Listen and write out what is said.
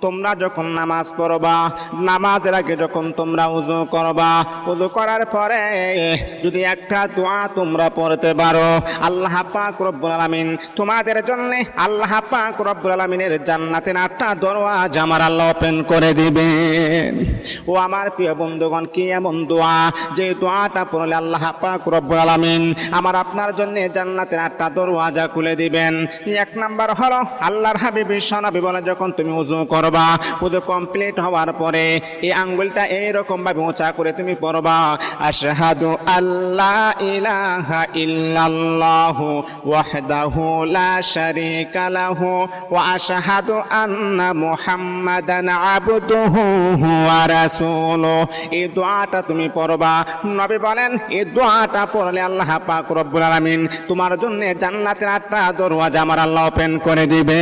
তোমরা যখন নামাজ পড়বা, নামাজের আগে যখন তোমরা ওযু করবা, ওযু করার পরে যদি একটা দোয়া তোমরা পড়তে পারো, আল্লাহ পাক রব্বুল আলামিন তোমাদের জন্য আল্লাহ পাক রব্বুল আলামিনের জান্নাতের 8টা দরওয়াজা আমার আল্লাহ ওপেন করে দিবেন। ও আমার প্রিয় বন্ধুগণ, কি এমন দোয়া যে দোয়াটা পড়লে আল্লাহ পাক রব্বুল আলামিন আমার আপনার জন্য জান্নাতের 8টা দরওয়াজা খুলে দিবেন। এক নাম্বার হলো আল্লাহর হাবিব বিশ্বনবী বলে, যখন তুমি ওযু করবা, ওযু কমপ্লিট হওয়ার পরে এই আঙ্গুলটা এইরকম ভাবে উঁচা করে তুমি পড়বা, আশহাদু আল্লা ইলাহা ইল্লাল্লাহু ওয়াহদাহু লা শারীকা লাহু ওয়া আশহাদু আন্না মুহাম্মাদান আবদুহু ওয়া রাসূলুহু। এই দোয়াটা তুমি পড়বা। নবী বলেন এই দোয়াটা পড়লে আল্লাহ পাক রব্বুল আলামিন তোমার জন্য জান্নাতের 8টা দরওয়াজা আমার আল্লাহ ওপেন করে দিবে।